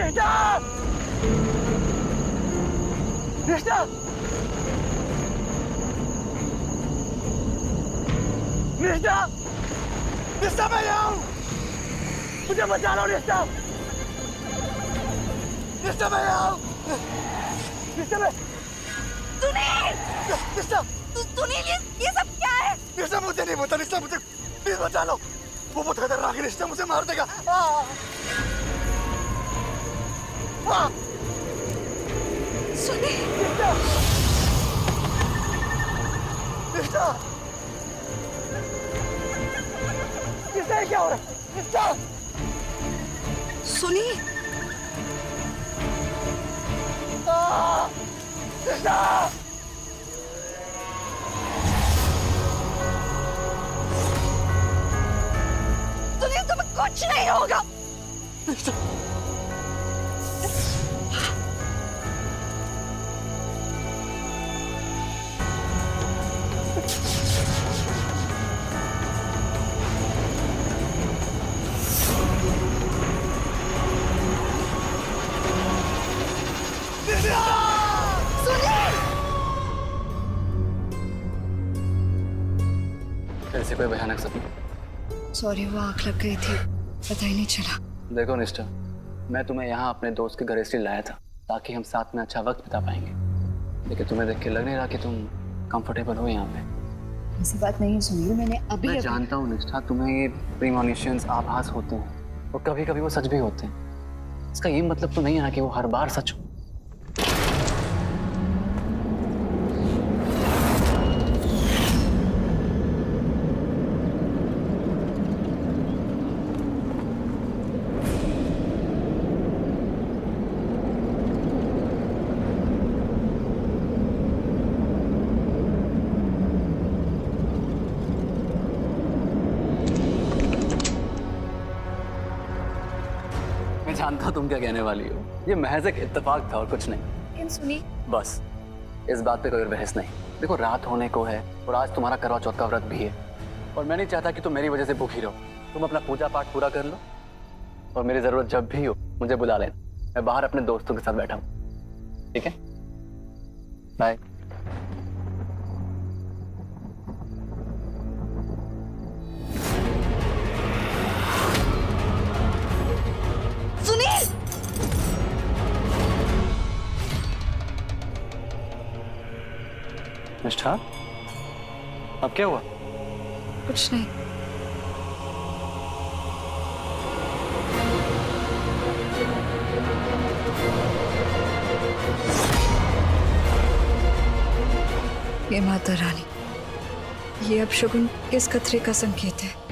निष्ठा! निष्ठा! निष्ठा! निष्ठा मैं यहाँ हूँ! मुझे बचा लो निष्ठा! निष्ठा मैं यहाँ हूँ! निष्ठा मैं... सुनील! निष्ठा! सुनील ये सब क्या है? निष्ठा मुझे नहीं पता, निष्ठा मुझे प्लीज बचा लो। वो बहुत खतरनाक है, निष्ठा मुझे मार देगा। सुनील! निष्ठा! निष्ठा! निष्ठा क्या हो रहा है? निष्ठा! सुनील! निष्ठा! सुनील तुम्हें कुछ नहीं होगा। निष्ठा! ऐसे कोई भयानक सपना? सॉरी वो आँख लग गई थी, पता ही नहीं चला। देखो निष्ठा, मैं तुम्हें यहाँ अपने दोस्त के घर इसलिए लाया था ताकि हम साथ में अच्छा वक्त बिता पाएंगे, लेकिन तुम्हें देख के लग नहीं रहा कि तुम कंफर्टेबल हो यहाँ पे। ऐसी बात नहीं सुनील, मैंने मैं जानता हूँ निष्ठा, तुम्हें ये प्रीमोनिशंस आभास होते हैं और कभी कभी वो सच भी होते हैं। इसका ये मतलब तो नहीं है कि वो हर बार सच हो। मैं जानता हूँ तुम क्या कहने वाली हो, ये महज एक इत्तेफाक था और कुछ नहीं। लेकिन सुनील, बस इस बात पे कोई और बहस नहीं। देखो रात होने को है और आज तुम्हारा करवा चौथ का व्रत भी है और मैं नहीं चाहता कि तुम मेरी वजह से भूखी रहो। तुम अपना पूजा पाठ पूरा कर लो और मेरी जरूरत जब भी हो मुझे बुला लेना। मैं बाहर अपने दोस्तों के साथ बैठा हूँ, ठीक है? बाय। सुनील! निष्ठा, अब क्या हुआ? कुछ नहीं। ये माता रानी, ये अब शगुन किस खतरे का संकेत है?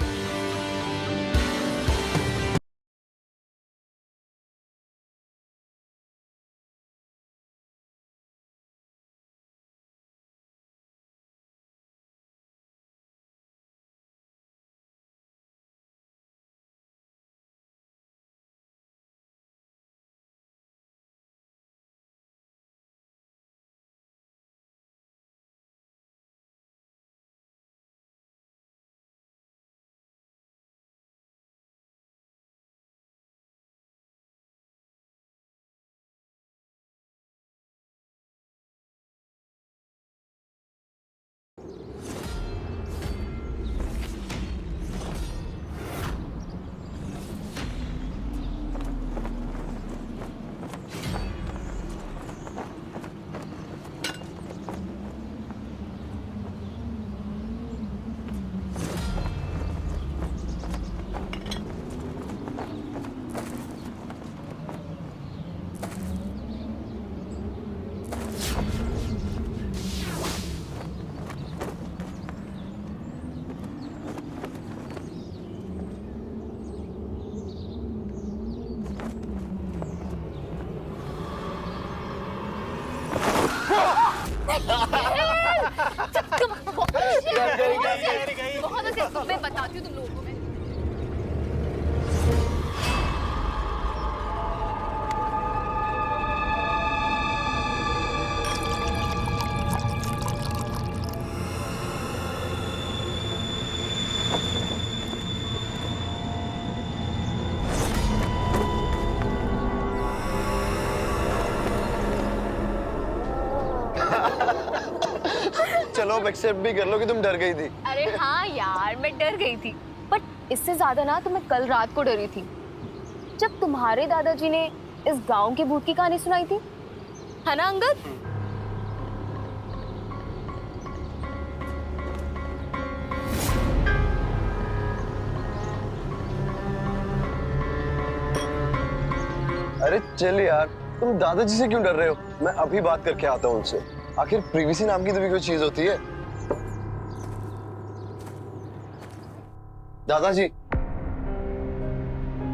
बहुत अच्छे, मैं बताती हूँ तुम लोगों को। मैं चलो अब एक्सेप्ट भी कर लो कि तुम डर गई थी। अरे हाँ यार, मैं डर गई थी, बट इससे ज्यादा ना तो मैं कल रात को डरी थी जब तुम्हारे दादाजी ने इस गांव की भूत की कहानी सुनाई थी, है ना अंगद? अरे चल यार, तुम दादाजी से क्यों डर रहे हो? मैं अभी बात करके आता हूँ उनसे। आखिर प्रिवेसी नाम की तो भी कोई चीज होती है। दादाजी,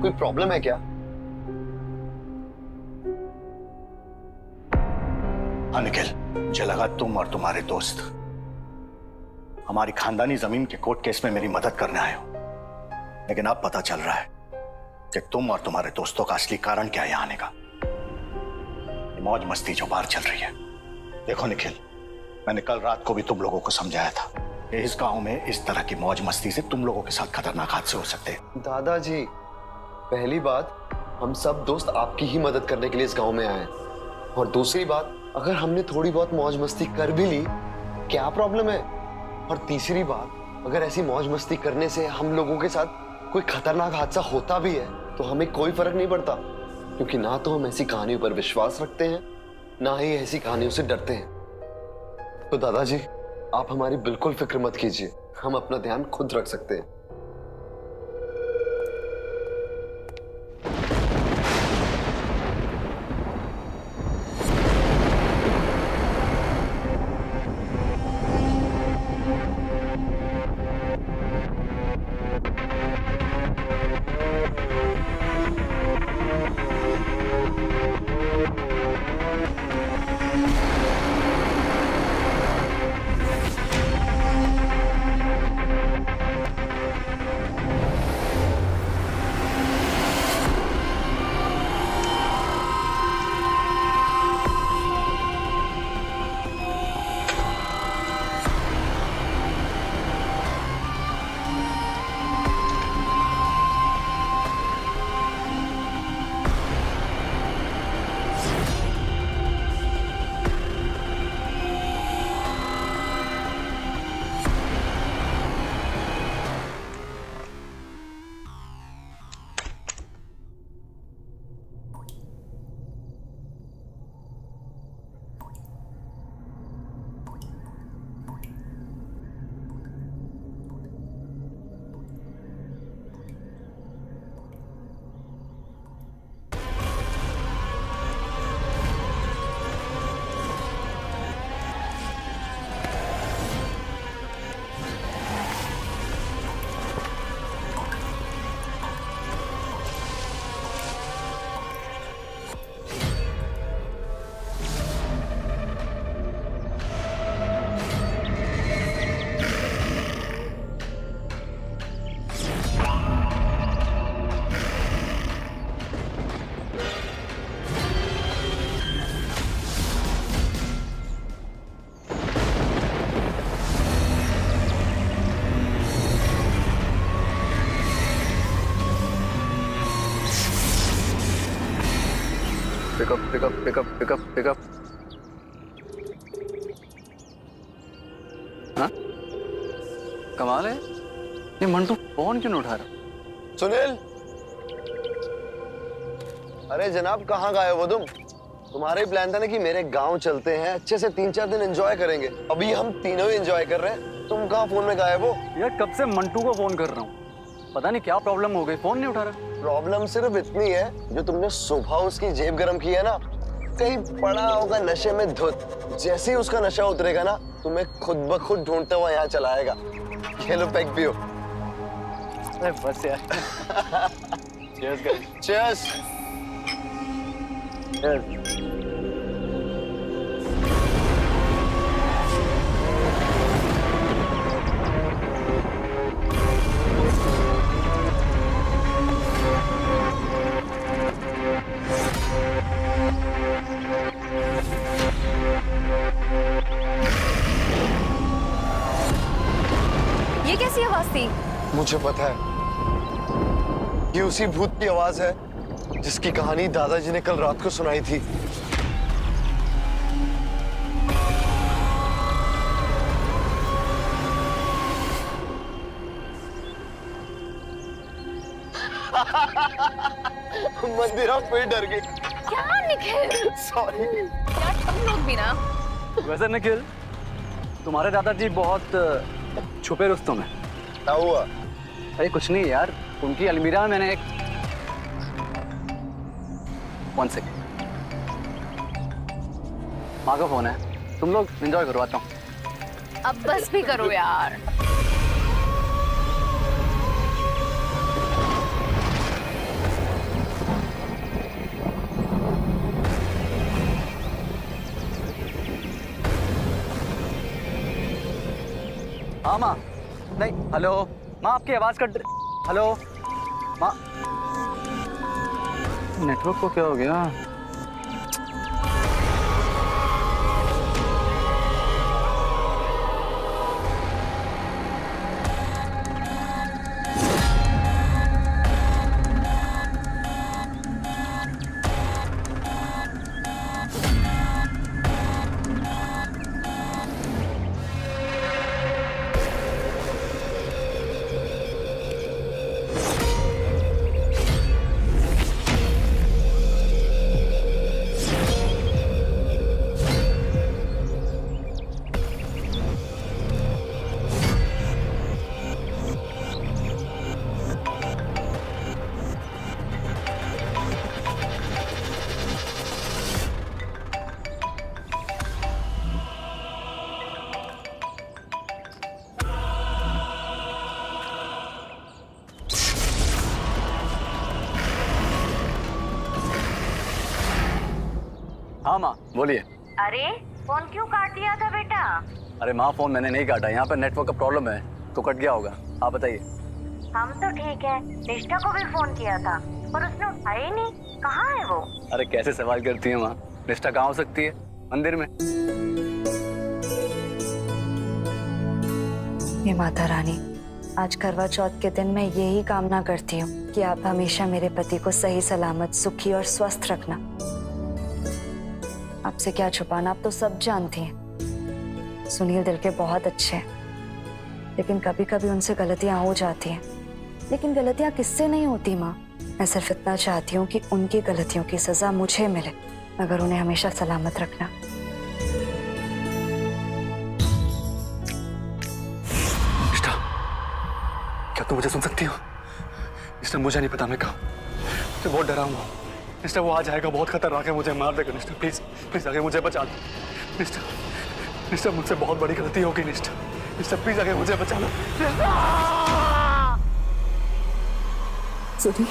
कोई प्रॉब्लम है क्या? हाँ निखिल, मुझे लगा तुम और तुम्हारे दोस्त हमारी खानदानी जमीन के कोर्ट केस में मेरी मदद करने आए हो, लेकिन अब पता चल रहा है कि तुम और तुम्हारे दोस्तों का असली कारण क्या है यहाँ आने का। ये मौज मस्ती जो बाहर चल रही है। देखो निखिल, मैंने कल रात को भी तुम लोगों को समझाया था कि इस गांव में इस तरह की मौज मस्ती से तुम लोगों के साथ खतरनाक हादसे हो सकते हैं। दादाजी, पहली बात, हम सब दोस्त आपकी ही मदद करने के लिए इस गांव में आए हैं, और दूसरी बात, अगर हमने थोड़ी बहुत मौज मस्ती कर भी ली, क्या प्रॉब्लम है? और तीसरी बात, अगर ऐसी मौज मस्ती करने से हम लोगों के साथ कोई खतरनाक हादसा होता भी है तो हमें कोई फर्क नहीं पड़ता, क्योंकि ना तो हम ऐसी कहानियों पर विश्वास रखते हैं, ना ही ऐसी कहानियों से डरते हैं। तो दादाजी, आप हमारी बिल्कुल फिक्र मत कीजिए, हम अपना ध्यान खुद रख सकते हैं। पिकअप। हाँ, कमाल है, ये मंटू फोन क्यों नहीं उठा रहा? सुनील, अरे जनाब, कहाँ गए हो तुम? तुम्हारा ही प्लान था ना कि मेरे गांव चलते हैं, अच्छे से 3-4 दिन एंजॉय करेंगे। अभी हम तीनों ही एंजॉय कर रहे हैं, तुम कहाँ फोन में गायब हो? यार कब से मंटू को फोन कर रहा हूँ, पता नहीं क्या प्रॉब्लम हो गई, फोन नहीं उठा रहा। प्रॉब्लम सिर्फ इतनी है, जो तुमने सुबह उसकी जेब गरम की है ना, कहीं पड़ा होगा नशे में धुत। जैसे ही उसका नशा उतरेगा ना, तुम्हें खुद ब खुद ढूंढता हुआ यहाँ चला आएगा। ये लो, पैक पियो। अरे बस यार। Cheers guys. Cheers. Cheers. ये कैसी आवाज थी? मुझे पता है, ये उसी भूत की आवाज है जिसकी कहानी दादाजी ने कल रात को सुनाई थी। मंदिरा फिर डर गई। क्या निखिल? सॉरी यार तुम लोग भी ना। वैसे निखिल, तुम्हारे दादाजी बहुत छुपे रुस्तम है। क्या हुआ? अरे कुछ नहीं यार, उनकी अलमीरा में मैंने एक 1 सेकेंड, माँ का फोन है, तुम लोग एंजॉय करो, आता हूँ। अब बस भी करो यार। हाँ माँ, नहीं, हेलो माँ, आपकी आवाज कट, हेलो माँ, नेटवर्क को क्या हो गया? हाँ माँ, बोलिए। अरे फोन क्यों काट दिया था बेटा? अरे माँ, फोन मैंने नहीं काटा, यहाँ पर नेटवर्क का प्रॉब्लम है तो कट गया होगा। आप बताइए। हम तो ठीक है, निष्ठा को भी फोन किया था पर उसने उठाया ही नहीं। कहाँ है वो? अरे कैसे सवाल करती है माँ, निष्ठा कहाँ हो सकती है? मंदिर में। ये माता रानी, आज करवा चौथ के दिन मैं यही कामना करती हूँ कि आप हमेशा मेरे पति को सही सलामत, सुखी और स्वस्थ रखना। आपसे क्या छुपाना, आप तो सब जानती हैं। सुनील दिल के बहुत अच्छे हैं, लेकिन कभी कभी उनसे गलतियां हो जाती हैं। लेकिन गलतियां किससे नहीं होती माँ। मैं सिर्फ इतना चाहती हूँ कि उनकी गलतियों की सजा मुझे मिले, मगर उन्हें हमेशा सलामत रखना। निष्ठा, क्या तुम मुझे सुन सकती हो? निष्ठा, मुझे नहीं पता मैं कहाँ, मैं बहुत डरा हूँ। निष्ठा, वो आ जाएगा, बहुत खतरनाक है, मुझे मार देगा। निष्ठा प्लीज प्लीज आगे मुझे बचा लो। निष्ठा, निष्ठा मुझसे बहुत बड़ी गलती होगी। निष्ठा, निष्ठा प्लीज आगे मुझे बचा लो। सुनी,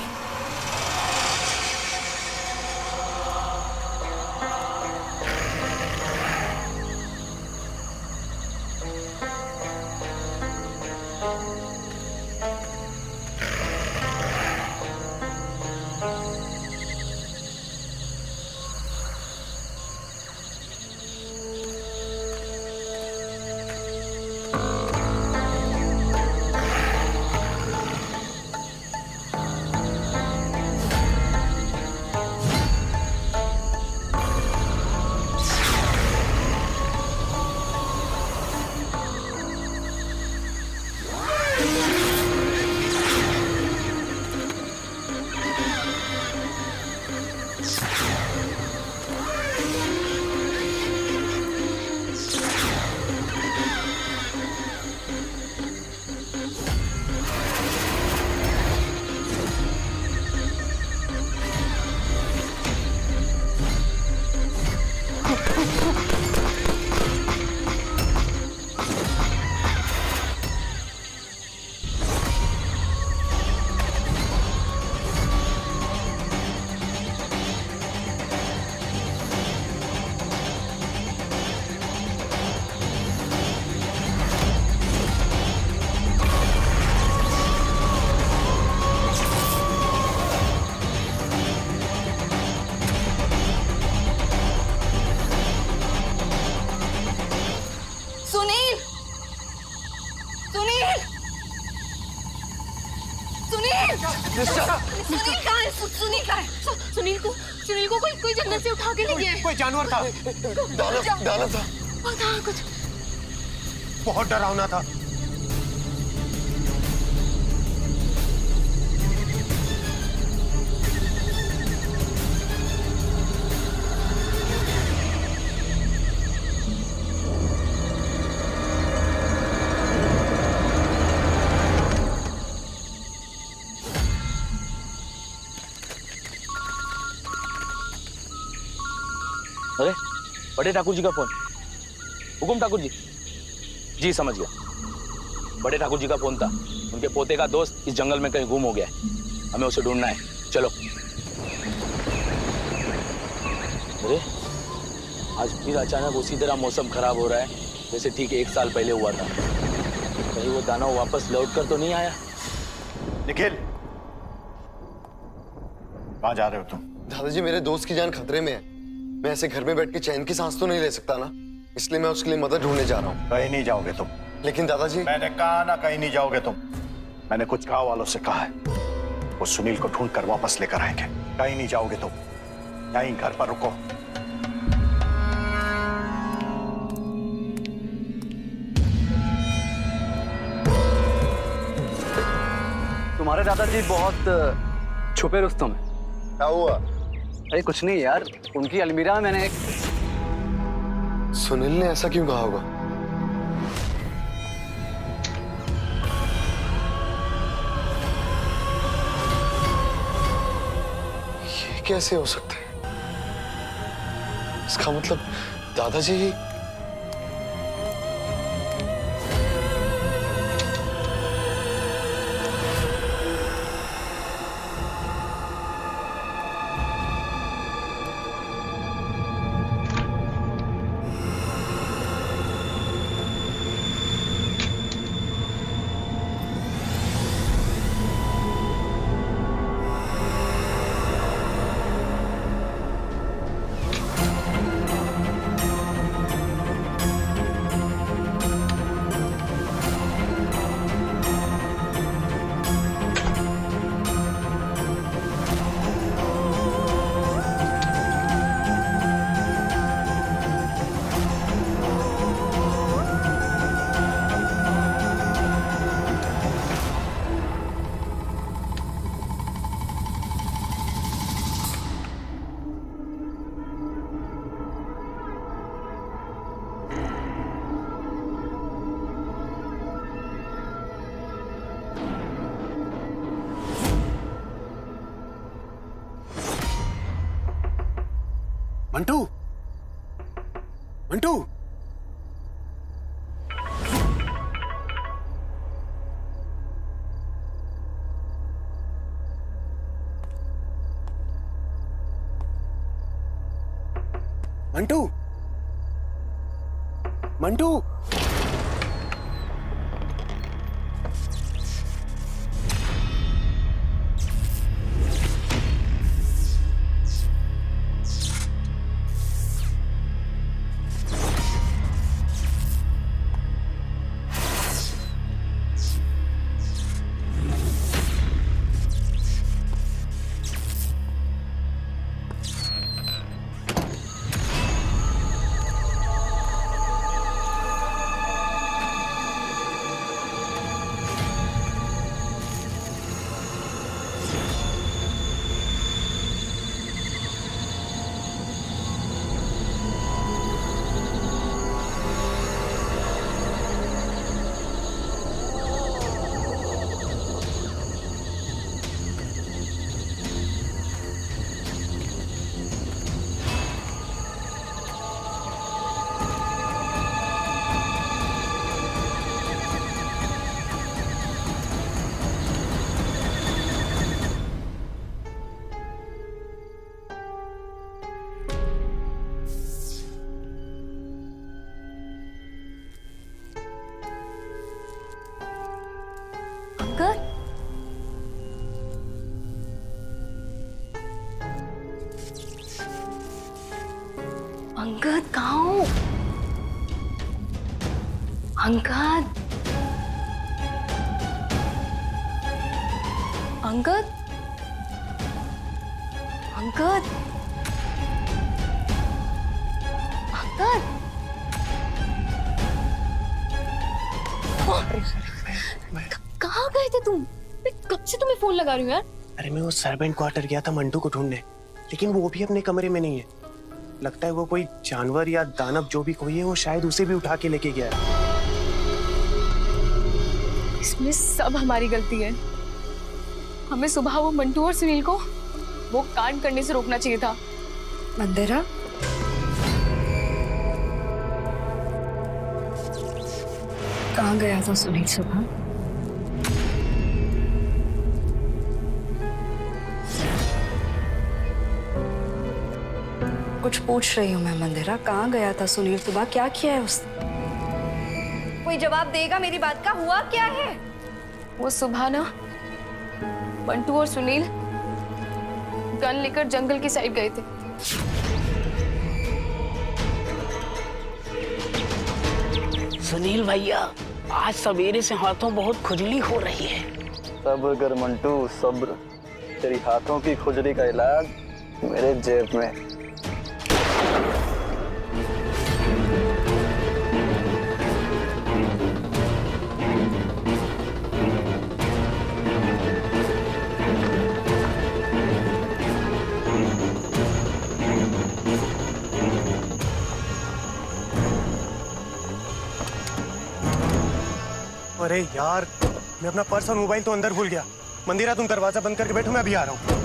सुनील कहाँ है? सुनील कहाँ है? सुनील को कोई जंगल से उठा के ले गया है। कोई जानवर था। दानव था। पता कुछ बहुत डरावना था। अरे बड़े ठाकुर जी का फोन। हुकुम ठाकुर जी। जी समझ गया। बड़े ठाकुर जी का फोन था, उनके पोते का दोस्त इस जंगल में कहीं गुम हो गया है, हमें उसे ढूंढना है, चलो। अरे आज फिर अचानक उसी तरह मौसम खराब हो रहा है जैसे ठीक 1 साल पहले हुआ था। कहीं वो दानव वापस लौट कर तो नहीं आया? निखिल, कहाँ जा रहे हो तुम? दादाजी, मेरे दोस्त की जान खतरे में है। मैं ऐसे घर में बैठ के चैन की सांस तो नहीं ले सकता ना, इसलिए मैं उसके लिए मदद ढूंढने जा रहा हूँ। कहीं नहीं जाओगे तुम। लेकिन दादाजी, मैंने कहा ना कहीं नहीं जाओगे तुम। मैंने कुछ गांव वालों से कहा है, वो सुनील को ढूंढ कर वापस लेकर आएंगे। कहीं नहीं जाओगे तुम, यहीं घर पर रुको। तुम्हारे दादाजी बहुत छुपे रुस्तम है। क्या हुआ? अरे कुछ नहीं यार, उनकी अलमीरा में मैंने एक... सुनील ने ऐसा क्यों कहा होगा? ये कैसे हो सकता है? इसका मतलब दादाजी ही... मंटू, मंटू, मंटू, मंटू, अंकल, अंकल कहाँ हो? अंकल, अंकल, अंकल, अंकल, कहाँ गए थे तुम? मैं कब से तुम्हें फोन लगा रही हूँ यार। अरे मैं वो सर्वेंट क्वार्टर गया था मंटू को ढूंढने, लेकिन वो भी अपने कमरे में नहीं है। लगता है वो कोई जानवर या दानव जो भी कोई है, वो शायद उसे भी उठा के लेके गया है। इसमें सब हमारी गलती है। हमें सुबह वो मंटू और सुनील को वो कांड करने से रोकना चाहिए था। मंदिरा, कहाँ गया था सुनील सुबह? कुछ पूछ रही हूँ मैं मंदिरा, कहाँ गया था सुनील सुबह? क्या किया है उसने? कोई जवाब देगा मेरी बात का? हुआ क्या है? वो सुबह ना बंटू और सुनील गन लेकर जंगल की साइड गए थे। सुनील भैया, आज सवेरे से हाथों बहुत खुजली हो रही है। सब्र कर मंटू, सब्र। तेरी हाथों की खुजली का इलाज मेरे जेब में। अरे यार, मैं अपना पर्स और मोबाइल तो अंदर भूल गया। मंदिरा, तुम दरवाजा बंद करके बैठो, मैं अभी आ रहा हूँ।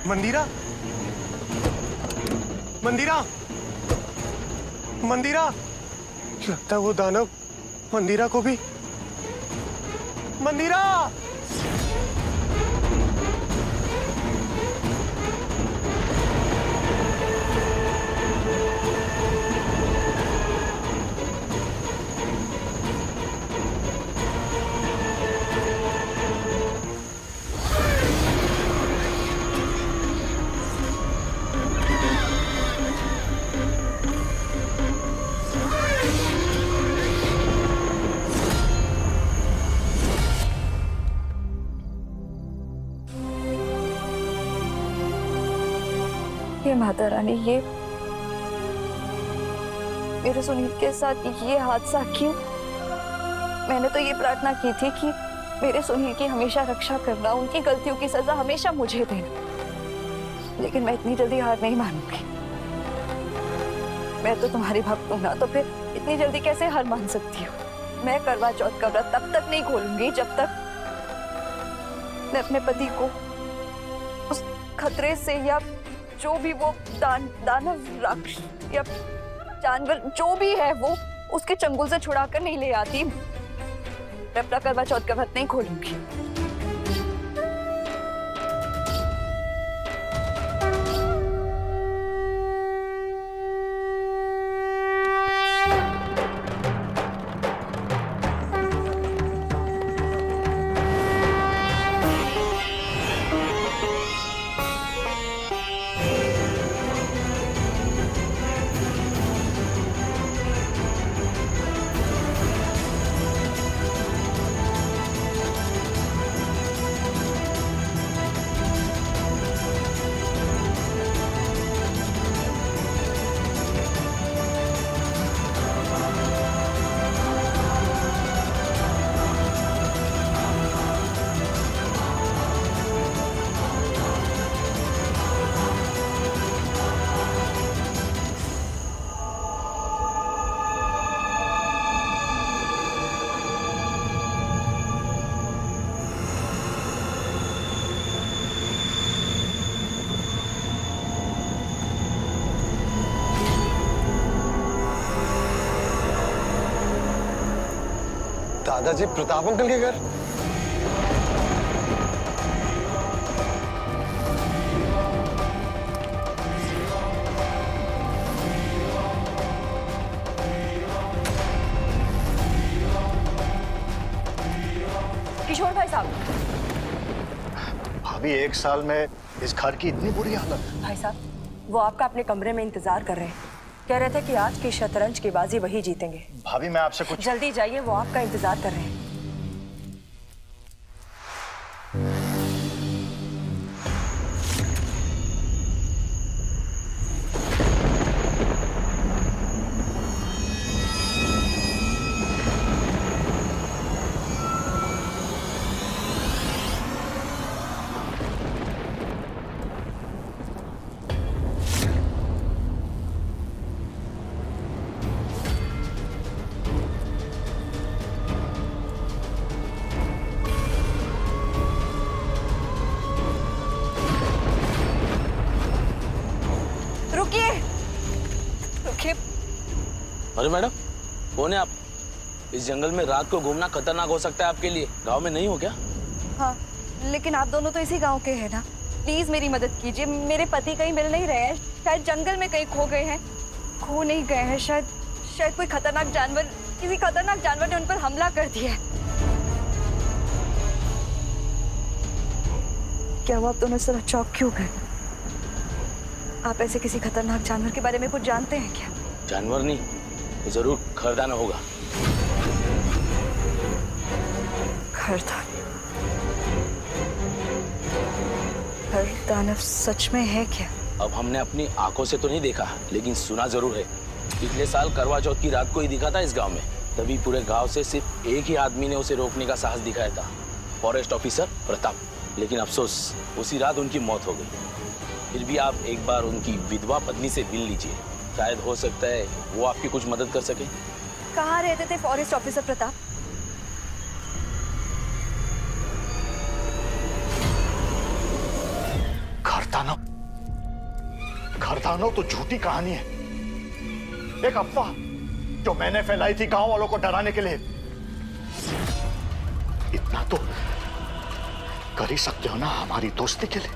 मंदिरा, मंदिरा, मंदिरा, लगता है वो दानव मंदिरा को भी। मंदिरा! ये माता रानी, ये मेरे सुनील के साथ ये हादसा क्यों? मैंने तो ये प्रार्थना की थी कि मेरे सुनील की हमेशा रक्षा करना, उनकी गलतियों की सजा हमेशा मुझे देना। लेकिन मैं इतनी जल्दी हार नहीं मानूंगी। मैं तो तुम्हारी भक्त हूं ना, तो फिर इतनी जल्दी कैसे हार मान सकती हूँ? मैं करवा चौथ का व्रत तब तक नहीं खोलूंगी जब तक मैं अपने पति को उस खतरे से, या जो भी वो दानव राक्षस या जानवर जो भी है वो उसके चंगुल से छुड़ाकर नहीं ले आती। मैं अपना करवा चौथ का व्रत नहीं खोलूंगी। दादाजी, प्रताप अंकल के घर? किशोर भाई साहब। भाभी, एक साल में इस घर की इतनी बुरी हालत? भाई साहब, वो आपका अपने कमरे में इंतजार कर रहे हैं। कह रहे थे कि आज की शतरंज की बाजी वही जीतेंगे। भाभी, मैं आपसे कुछ... जल्दी जाइए, वो आपका इंतजार कर रहे हैं। अरे मैडम, कौन है आप? इस जंगल में रात को घूमना खतरनाक हो सकता है आपके लिए। गांव में नहीं हो क्या? हाँ, लेकिन आप दोनों तो इसी गांव के हैं ना। प्लीज मेरी मदद कीजिए। मेरे पति कहीं मिल नहीं रहे हैं, शायद जंगल में कहीं खो गए हैं। खो नहीं गए हैं, शायद कोई खतरनाक जानवर, किसी खतरनाक जानवर ने उन पर हमला कर दिया है। क्या वो आप दोनों इस तरह चौंक क्यों गए? आप ऐसे किसी खतरनाक जानवर के बारे में कुछ जानते हैं क्या? जानवर नहीं तो जरूर खरदाना होगा। खरदानव सच में है क्या? अब हमने अपनी आंखों से तो नहीं देखा, लेकिन सुना जरूर है। पिछले साल करवा चौथ की रात को ही दिखा था इस गांव में। तभी पूरे गांव से सिर्फ एक ही आदमी ने उसे रोकने का साहस दिखाया था, फॉरेस्ट ऑफिसर प्रताप। लेकिन अफसोस, उसी रात उनकी मौत हो गई। फिर भी आप एक बार उनकी विधवा पत्नी से मिल लीजिए, शायद हो सकता है वो आपकी कुछ मदद कर सके। कहाँ रहते थे फॉरेस्ट ऑफिसर प्रताप? खरदानव तो झूठी कहानी है, एक अफवाह जो मैंने फैलाई थी गांव वालों को डराने के लिए। इतना तो कर ही सकते हो ना हमारी दोस्ती के लिए।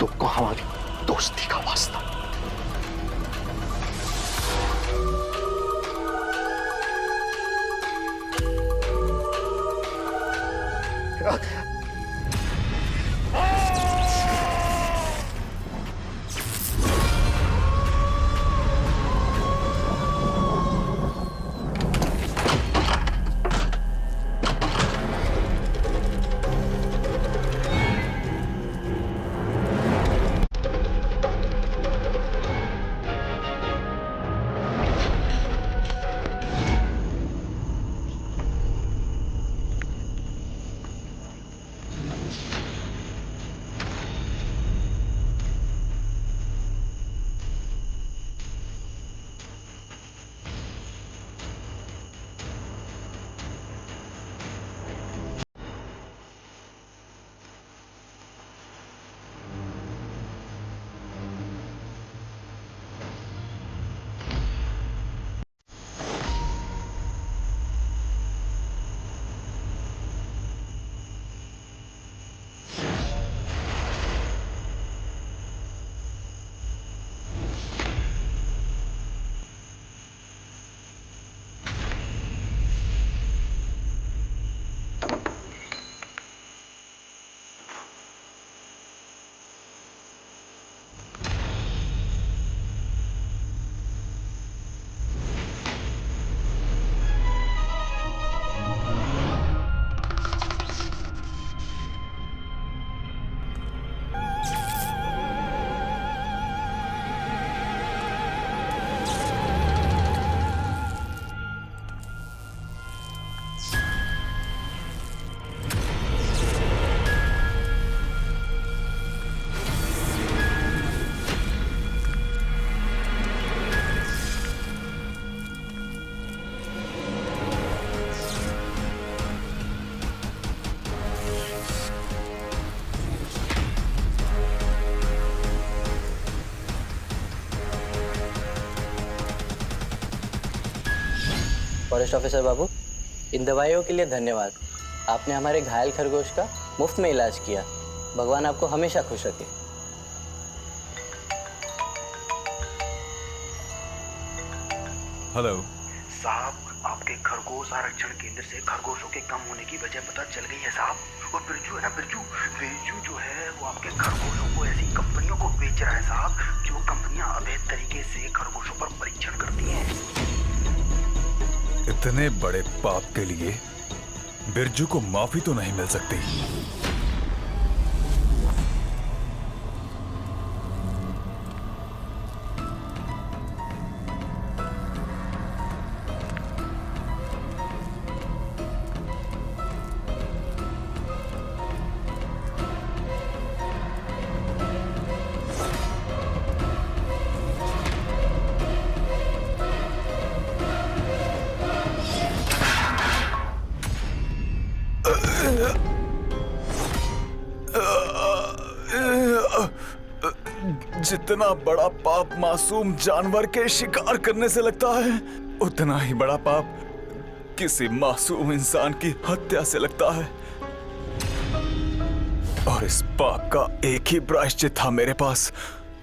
तुमको हमारी दोस्ती का वास्ता। फॉरेस्ट ऑफिसर बाबू, इन दवाइयों के लिए धन्यवाद। आपने हमारे घायल खरगोश का मुफ्त में इलाज किया। भगवान आपको हमेशा खुश रखे। हेलो साहब, आपके खरगोश आरक्षण केंद्र से खरगोशों के कम होने की वजह पता चल गई है साहब। और बिरजू है ना, बिरजू जो है वो आपके खरगोशों को ऐसी कंपनियों को बेच रहा है साहब, जो कंपनियां अवैध तरीके से खरगोशों पर परीक्षण करती हैं। इतने बड़े पाप के लिए बिरजू को माफी तो नहीं मिल सकती। जितना बड़ा पाप मासूम जानवर के शिकार करने से लगता है, उतना ही बड़ा पाप किसी मासूम इंसान की हत्या से लगता है। और इस पाप का एक ही प्रायश्चित था मेरे पास,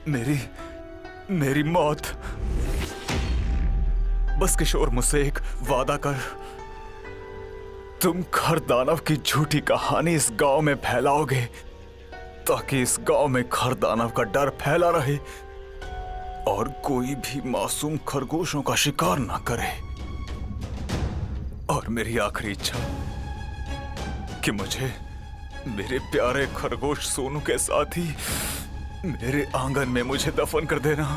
मेरी मौत। बस किशोर, मुझसे एक वादा कर। तुम खर दानव की झूठी कहानी इस गांव में फैलाओगे ताकि इस गांव में खर दानव का डर फैला रहे और कोई भी मासूम खरगोशों का शिकार ना करे। और मेरी आखिरी इच्छा कि मुझे मेरे प्यारे खरगोश सोनू के साथ ही मेरे आंगन में मुझे दफन कर देना।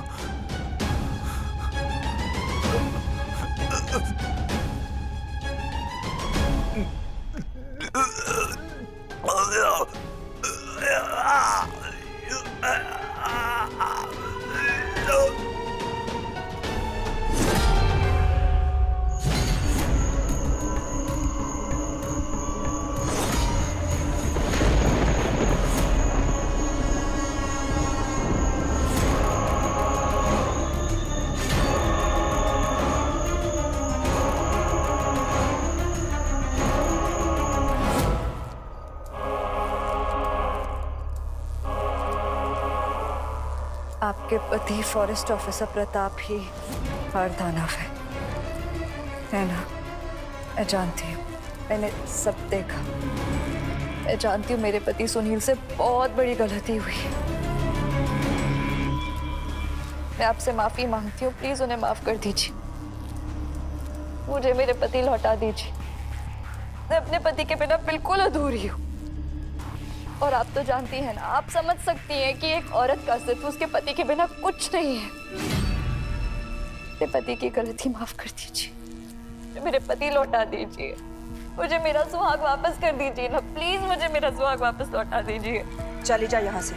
आपके पति फॉरेस्ट ऑफिसर प्रताप ही खर दानव है ना? मैं जानती हूँ, मैंने सब देखा। मैं जानती हूँ मेरे पति सुनील से बहुत बड़ी गलती हुई है। मैं आपसे माफी मांगती हूँ, प्लीज उन्हें माफ कर दीजिए। मुझे मेरे पति लौटा दीजिए। मैं अपने पति के बिना बिल्कुल अधूरी हूँ। और आप तो जानती हैं ना, आप समझ सकती हैं कि एक औरत का अस्तित्व उसके पति के बिना कुछ नहीं है। मेरे पति की गलती माफ कर दीजिए, मेरे पति लौटा दीजिए, मुझे मेरा सुहाग वापस कर दीजिए ना, प्लीज मुझे मेरा सुहाग वापस लौटा दीजिए। चली जा यहाँ से।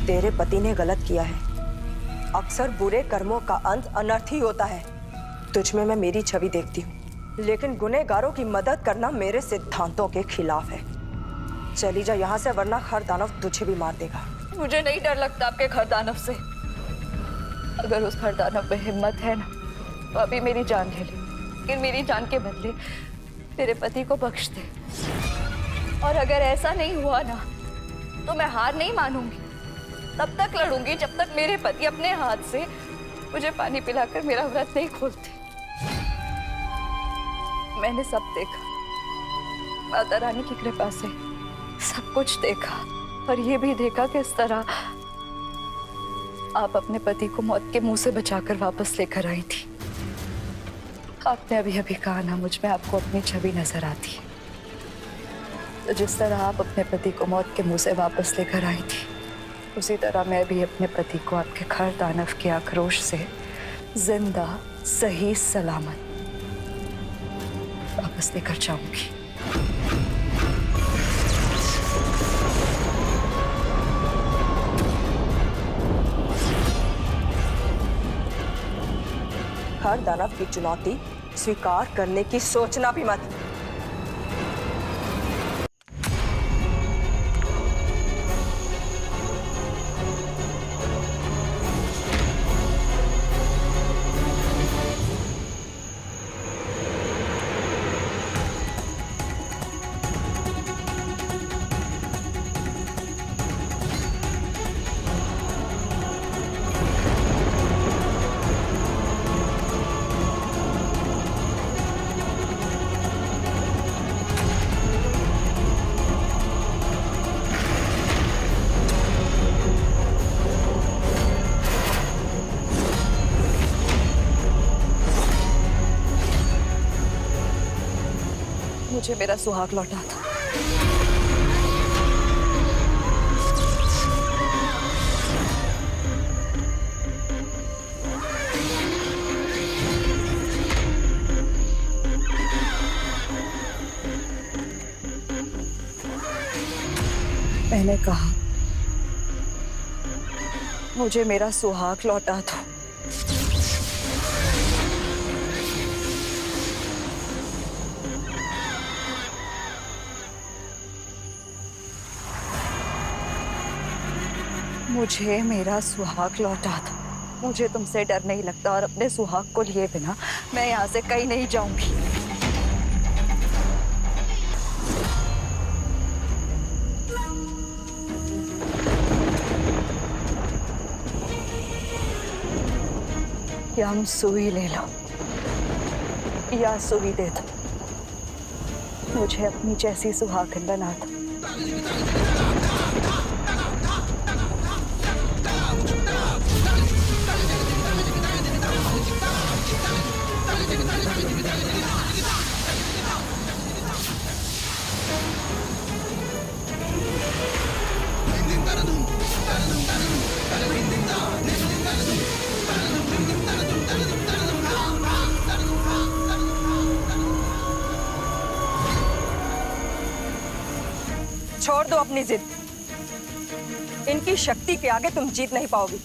तेरे पति ने गलत किया है। अक्सर बुरे कर्मों का अंत अनर्थ ही होता है। तुझ में मैं मेरी छवि देखती हूँ, लेकिन गुनहगारों की मदद करना मेरे सिद्धांतों के खिलाफ है। चली जा यहाँ से, वरना खर दानव तुझे भी मार देगा। मुझे नहीं डर लगता आपके खर दानव से। अगर उस खर दानव में हिम्मत है ना, तो अभी मेरी जान ले ले, लेकिन मेरी जान के बदले मेरे पति को बख्श दे। और अगर ऐसा नहीं हुआ ना, तो मैं हार नहीं मानूंगी। तब तक लड़ूंगी जब तक मेरे पति अपने हाथ से मुझे पानी पिलाकर मेरा व्रत नहीं खोलते। मैंने सब देखा, माता रानी की कृपा से सब कुछ देखा, और ये भी देखा कि इस तरह आप अपने पति को मौत के मुंह से बचाकर वापस लेकर आई थी। आपने अभी अभी कहा ना, मुझ में आपको अपनी छवि नजर आती है। तो जिस तरह आप अपने पति को मौत के मुंह से वापस लेकर आई थी, उसी तरह मैं भी अपने पति को आपके खर दानव के आक्रोश से जिंदा सही सलामत वापस लेकर जाऊंगी। खर दानव की चुनौती स्वीकार करने की सोचना भी मत। मुझे मेरा सुहाग लौटा था। मैंने कहा मुझे मेरा सुहाग लौटा दो। मुझे मेरा सुहाग लौटा दो। मुझे तुमसे डर नहीं लगता और अपने सुहाग को लिए बिना मैं यहाँ से कहीं नहीं जाऊंगी। या हम सुई ले लो या सुई दे दो, मुझे अपनी जैसी सुहागन बना दो। छोड़ दो अपनी जिद। इनकी शक्ति के आगे तुम जीत नहीं पाओगी।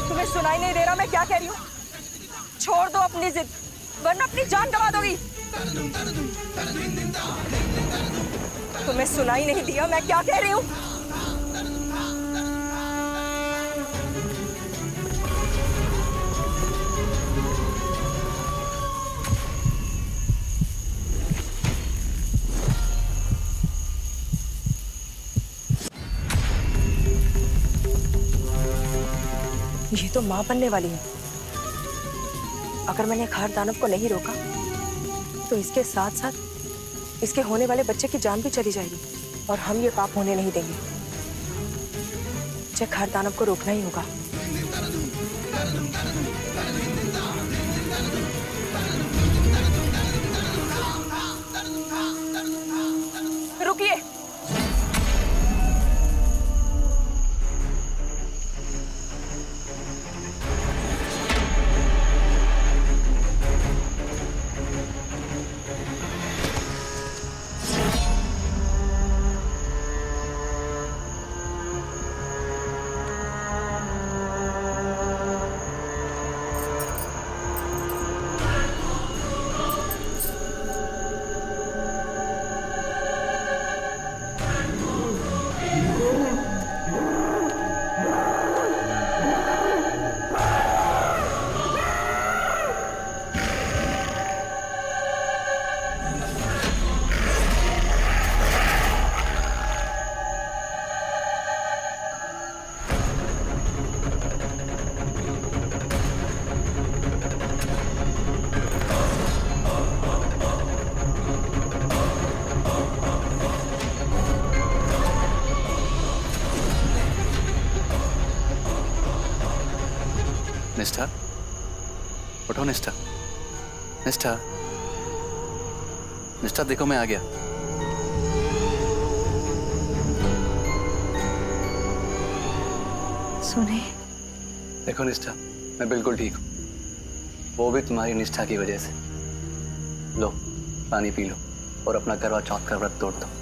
तुम्हें सुनाई नहीं दे रहा मैं क्या कह रही हूँ? छोड़ दो अपनी जिद, वरना अपनी जान गंवा दोगी। तुम्हें सुनाई नहीं दिया मैं क्या कह रही हूँ? ये तो मां बनने वाली है। अगर मैंने खार दानव को नहीं रोका तो इसके साथ साथ इसके होने वाले बच्चे की जान भी चली जाएगी और हम ये पाप होने नहीं देंगे। मुझे खार दानव को रोकना ही होगा। रुकिए। निष्ठा, उठो निष्ठा। निष्ठा, निष्ठा देखो मैं आ गया। सुने? देखो निष्ठा, मैं बिल्कुल ठीक हूँ। वो भी तुम्हारी निष्ठा की वजह से। लो पानी पी लो और अपना करवा चौथ का व्रत तोड़ दो।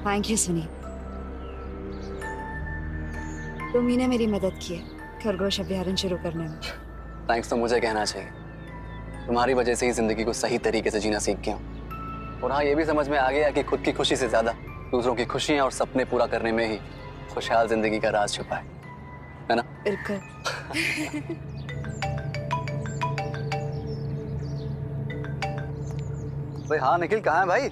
थैंक यू सुनी, तुम ही ने मेरी मदद की है खरगोश अभयारण्य शुरू करने में। थैंक्स तो मुझे कहना चाहिए। तुम्हारी वजह से ही जिंदगी को सही तरीके से जीना सीख गया हूँ। और हाँ, ये भी समझ में आ गया कि खुद की खुशी से ज्यादा दूसरों की खुशियां और सपने पूरा करने में ही खुशहाल जिंदगी का राज छुपा है ना? बिल्कुल। भाई हाँ निखिल, कहाँ है भाई?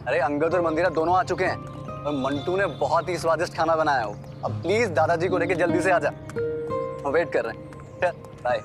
अरे अंगद और मंदिरा दोनों आ चुके हैं और मंटू ने बहुत ही स्वादिष्ट खाना बनाया हो। अब प्लीज दादाजी को लेके जल्दी से आ जा, हम वेट कर रहे हैं। बाय।